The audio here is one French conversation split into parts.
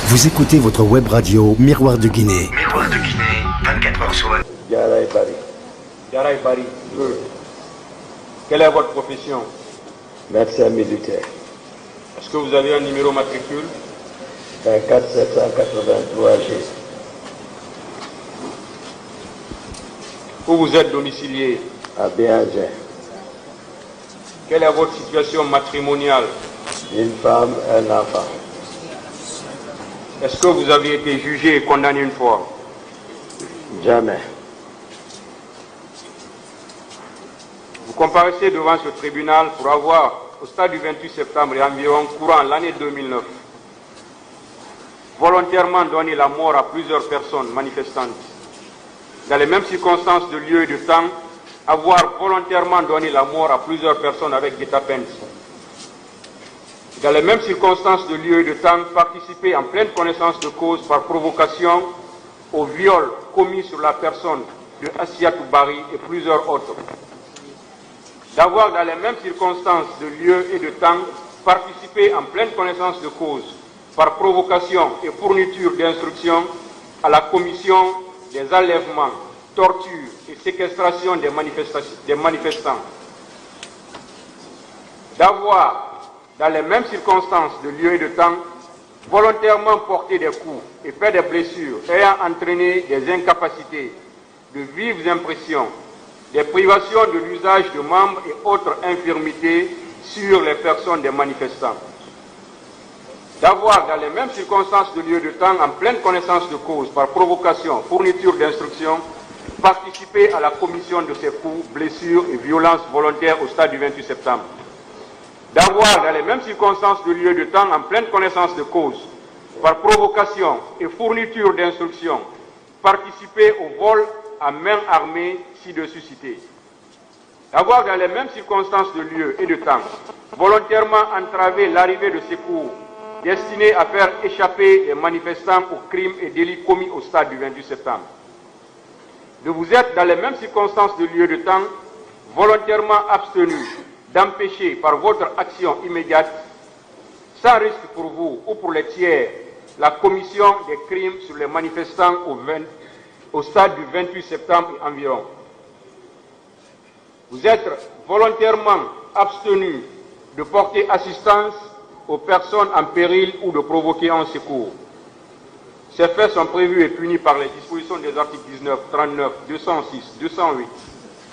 Vous écoutez votre web radio Miroir de Guinée. Miroir de Guinée, 24 heures sur 24. Yaraï Bari. Yaraï Bari. Quelle est votre profession? Médecin militaire. Est-ce que vous avez un numéro matricule? 24 783 G. Où vous êtes domicilié? À Béanger. Quelle est votre situation matrimoniale? Une femme, un enfant. Est-ce que vous avez été jugé et condamné une fois? Jamais. Vous comparaissez devant ce tribunal pour avoir, au stade du 28 septembre et environ courant l'année 2009, volontairement donné la mort à plusieurs personnes manifestantes. Dans les mêmes circonstances de lieu et de temps, avoir volontairement donné la mort à plusieurs personnes avec guet-apens. Dans les mêmes circonstances de lieu et de temps, participer en pleine connaissance de cause par provocation au viol commis sur la personne de Assiatou Bari et plusieurs autres. D'avoir dans les mêmes circonstances de lieu et de temps, participer en pleine connaissance de cause par provocation et fourniture d'instructions à la commission des enlèvements, tortures et séquestration des manifestants. D'avoir, dans les mêmes circonstances de lieu et de temps, volontairement porté des coups et fait des blessures ayant entraîné des incapacités, de vives impressions, des privations de l'usage de membres et autres infirmités sur les personnes des manifestants. D'avoir, dans les mêmes circonstances de lieu et de temps, en pleine connaissance de cause, par provocation, fourniture d'instructions, participer à la commission de ces coups, blessures et violences volontaires au stade du 28 septembre. D'avoir, dans les mêmes circonstances de lieu et de temps, en pleine connaissance de cause, par provocation et fourniture d'instructions, participer au vol à main armée ci-dessus cité. D'avoir, dans les mêmes circonstances de lieu et de temps, volontairement entravé l'arrivée de secours destinés à faire échapper les manifestants aux crimes et délits commis au stade du 28 septembre. De vous être, dans les mêmes circonstances de lieu et de temps, volontairement abstenu d'empêcher par votre action immédiate, sans risque pour vous ou pour les tiers, la commission des crimes sur les manifestants au stade du 28 septembre et environ. Vous êtes volontairement abstenu de porter assistance aux personnes en péril ou de provoquer un secours. Ces faits sont prévus et punis par les dispositions des articles 19, 39, 206, 208,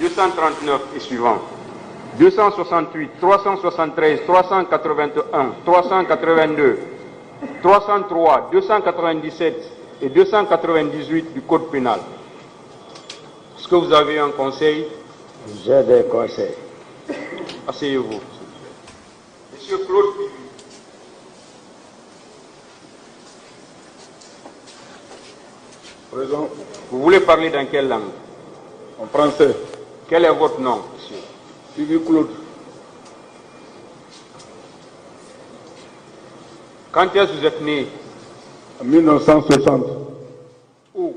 239 et suivants, 268, 373, 381, 382, 303, 297 et 298 du Code pénal. Est-ce que vous avez un conseil? J'ai des conseils. Asseyez-vous. Monsieur Claude Pivi. Présent. Vous voulez parler dans quelle langue? En français. Quel est votre nom, monsieur? Pivi Claude. Quand est-ce que vous êtes né? En 1960. Où?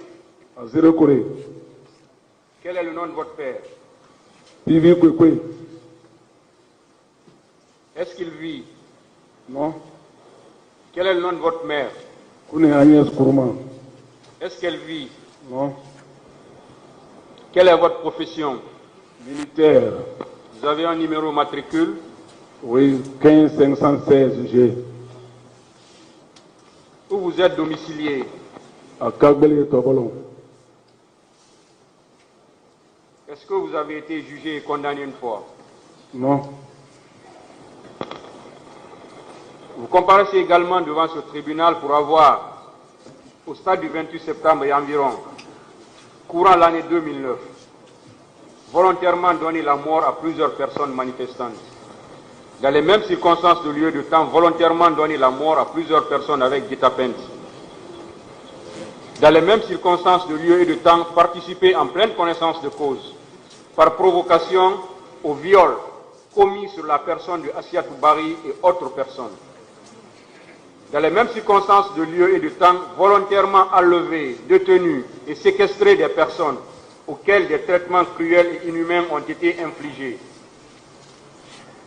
À Zéro-Corée. Quel est le nom de votre père? Pivi Kwekwe. Est-ce qu'il vit? Non. Quel est le nom de votre mère? Kouné Agnès Kourman. Est-ce qu'elle vit? Non. Quelle est votre profession? Militaire. Vous avez un numéro matricule? Oui, 15 516 G. Où vous êtes domicilié? À Kagbele Tobolon. Est-ce que vous avez été jugé et condamné une fois? Non. Vous comparaissez également devant ce tribunal pour avoir, au stade du 28 septembre et environ, courant l'année 2009, volontairement donné la mort à plusieurs personnes manifestantes. Dans les mêmes circonstances de lieu et de temps, volontairement donné la mort à plusieurs personnes avec guet-apens. Dans les mêmes circonstances de lieu et de temps, participer en pleine connaissance de cause, par provocation au viol commis sur la personne de Assiatou Bari et autres personnes. Dans les mêmes circonstances de lieu et de temps, volontairement enlever, détenu et séquestrer des personnes auxquelles des traitements cruels et inhumains ont été infligés.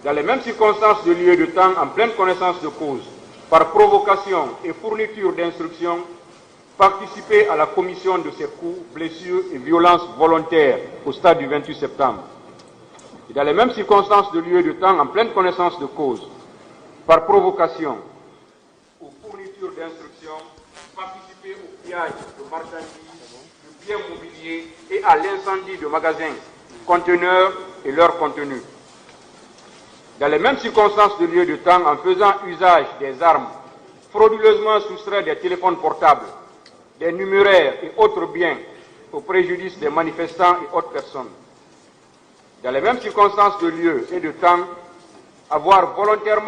Dans les mêmes circonstances de lieu et de temps, en pleine connaissance de cause, par provocation et fourniture d'instructions, participer à la commission de ces coups, blessures et violences volontaires au stade du 28 septembre. Et dans les mêmes circonstances de lieu et de temps, en pleine connaissance de cause, par provocation ou fourniture d'instructions, participer au pillage de marchandises, de biens mobiliers et à l'incendie de magasins, conteneurs et leur contenu. Dans les mêmes circonstances de lieu et de temps, en faisant usage des armes, frauduleusement soustraits des téléphones portables, des numéraires et autres biens au préjudice des manifestants et autres personnes. Dans les mêmes circonstances de lieu et de temps, avoir volontairement